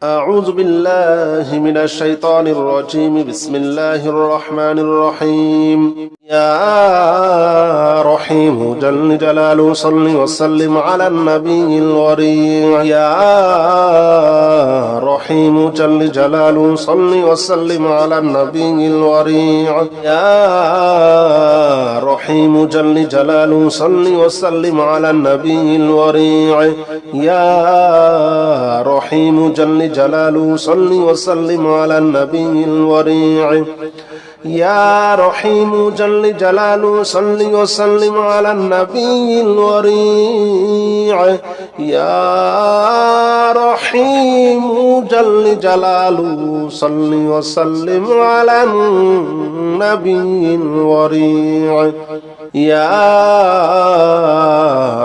أعوذ بالله من الشيطان الرجيم. بسم الله الرحمن الرحيم. يا رحيم جل جلاله صل وسلم على النبي الوريع. يا رحيم جل جلاله صل وسلم على النبي الوريع. يا رحيم جل جلاله صل وسلم على النبي الوريع. يا رحيم جل جلاله صل وسلم على النبي الوريع. يا رحيم جل جلاله صل وسلم على النبي الوريع. يا رحيم جل جلاله صل وسلم على النبي الوريع. يا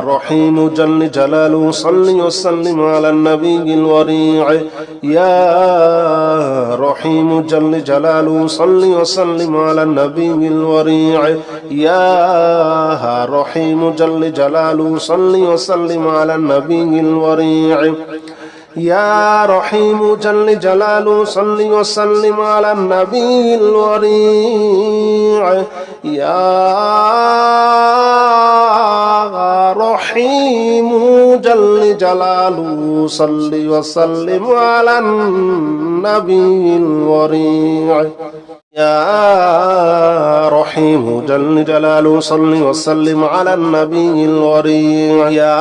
رحيم جل جلاله صل وسلم على النبي الوريع. يا رحيم جل جلاله صل وسلم على النبي الوريع. يا رحيم جل جلاله صل وسلم على النبي الوريع. يا رحيم جل جلاله صل وسلم على النبي الوريع. يا رحيم جل جلاله صل وسلم على النبي الوريع. يا رحيم جل جلاله صل وسلم على النبي الوريع. يا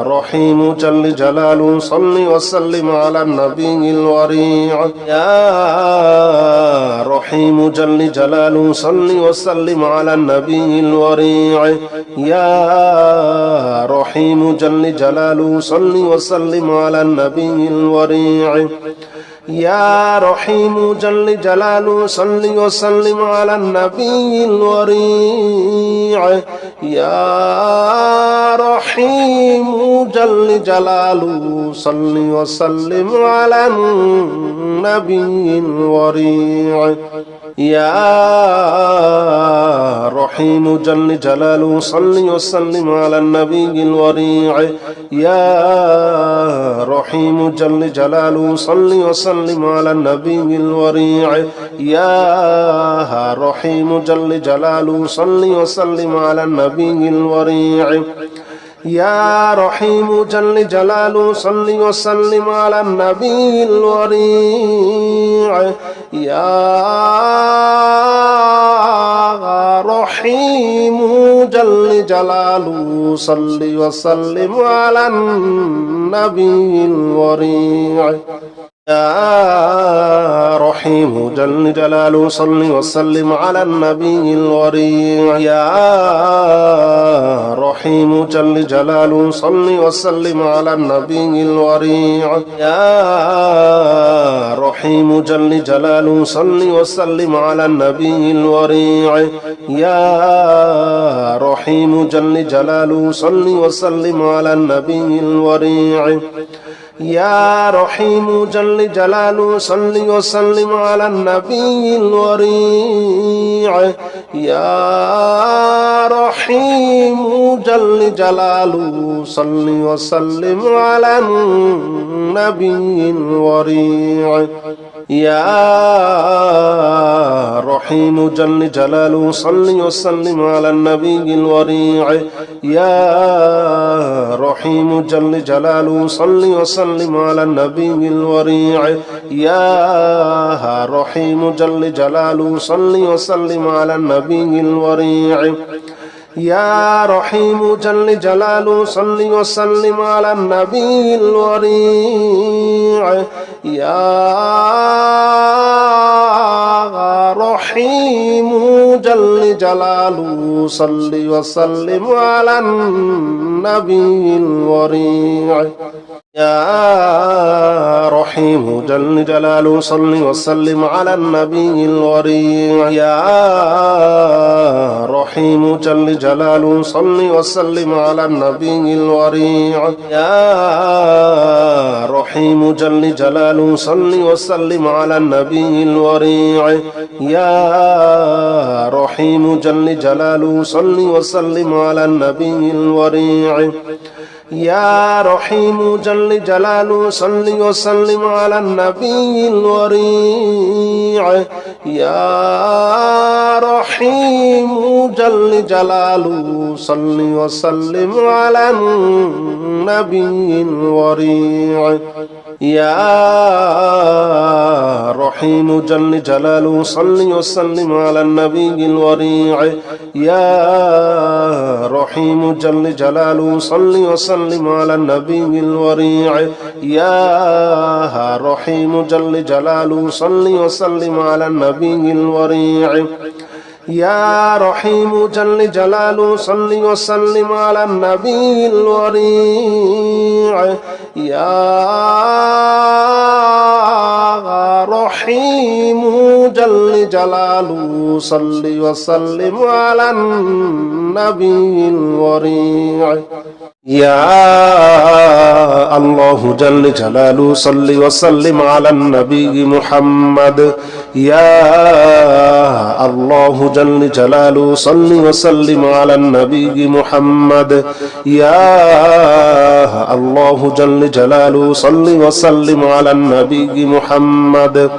رحيم جل جلاله صل وسلم على النبي الوريع. يا رحيم جل جلاله صل وسلم على النبي الوريع. يا رحيم جل جلاله صل وسلم على النبي الوريع. يا رحيم جل جلاله صل وسلم على النبي الوريع. يا رحيم جل جلاله صل وسلم على النبي الوريع. يا رحيم جل جلاله صل وسلم على النبي الوريع. يا رحيم جل جلاله صل وسلم على النبي الوريع. يا رحيم جل جلاله صل وسلم على النبي الوريع. يا رحيم جل جلاله صل وسلم على النبي الوريع. يا رحيم جل جلاله صل وسلم على النبي الوريع. يا رحيم جل جلاله صل وسلم على النبي الوريع. يا رحيم جل جلاله صل وسلم على النبي الوريع. يا رحيم جل جلاله صل وسلم على النبي الوريع. يا رحيم جل جلاله صل وسلم على النبي الوريع. يا رحيم جل جلاله صل وسلم على النبي الوريع. يا رحيم جل جلاله صل وسلم على النبي الوريع. يا رحيم جل جلاله صل وسلم على النبي الوريع. يا رحيم جل جلاله صل وسلم على النبي الوريع. يا رحيم جل جلاله صل وسلم على النبي الوريع. يا رحيم جل جلاله صل وسلم على النبي الوريع. يا رحيم جل جلاله صل وسلم على النبي الوريع. يا رحيم جل جلاله صل وسلم على النبي الوريع. يا رحيم جل جلاله صل وسلم على النبي الوريع. يا رحيم جل جلاله صل وسلم على النبي الوريع. يا رحيم جل جلاله صل وسلم على النبي الوريع. يا رحيم جل جلاله صل وسلم على النبي الوريع يا رحيم جل جلاله صل وسلم على النبي الوريع يا رحيم جل جلاله صل وسلم على النبي الوريع يا رحيم جل جلاله صل وسلم على النبي الوريع يا رحيم جل جلاله صل وسلم على النبي الوريع يا رحيم جل جلاله صل وسلم على النبي الوريع يا رحيم جل جلاله صل وسلم على النبي الوريع يا الله جل جلاله صل وسلم على النبي محمد يا الله جل جلاله صل وسلم على النبي محمد يا الله جل جلاله صل وسلم على النبي محمد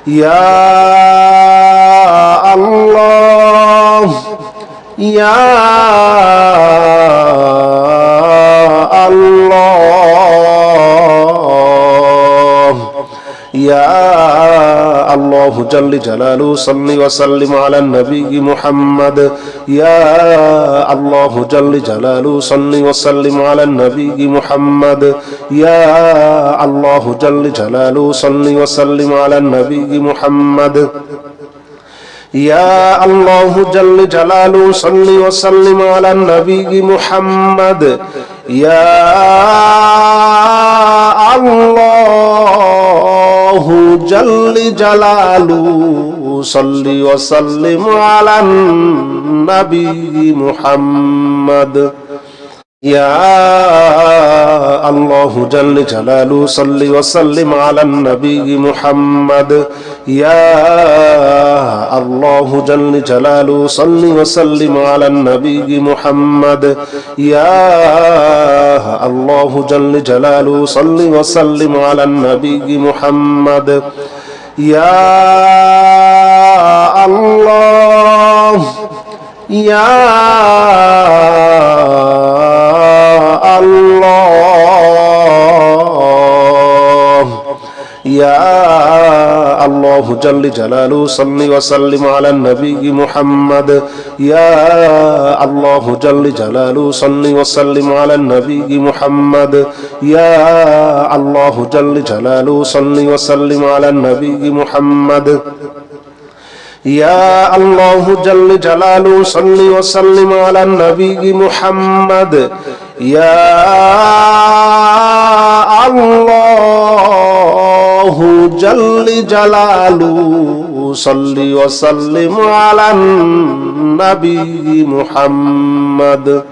يا الله يا الله يا الله جل جلاله صل وسلم على النبي محمد يا الله جل جلاله صل وسلم على النبي محمد يا الله جل جلاله صل وسلم على النبي محمد يا الله جل جلاله صل وسلم على النبي محمد يا الله جل جلاله صل وسلم على النبي محمد يا الله جل جلاله صل وسلم على النبي محمد يا الله جل جلاله صل وسلم على النبي محمد يا الله جل جلاله صل وسلم على النبي محمد يا الله يا الله يا الله جل جلاله صل وسلم على النبي محمد يا الله جل جلاله صل وسلم على النبي محمد يا الله جل جلاله صل وسلم على النبي محمد يا الله جل جلاله صل وسلم على النبي محمد يا الله جل جلاله صل وسلم على النبي محمد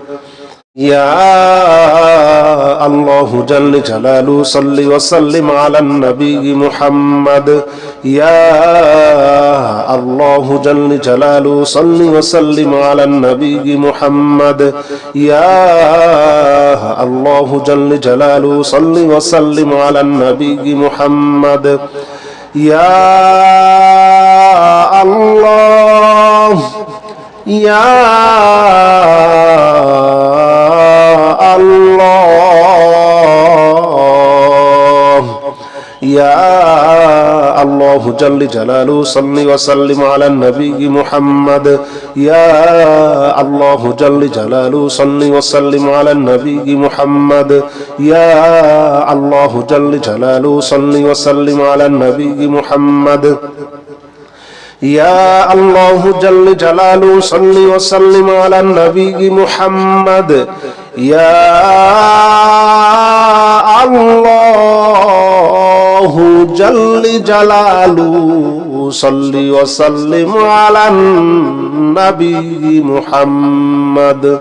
يا الله جل جلاله صل وسلم على النبي محمد يا الله جل جلاله صل وسلم على النبي محمد يا الله جل جلاله صل وسلم على النبي محمد يا الله يا الله يا الله جل جلاله صل وسلم على النبي محمد يا الله جل جلاله صل وسلم على النبي محمد يا الله جل جلاله صل وسلم على النبي محمد يا الله جل جلاله صل وسلم على النبي محمد يا الله جل جلاله صل وسلم على النبي محمد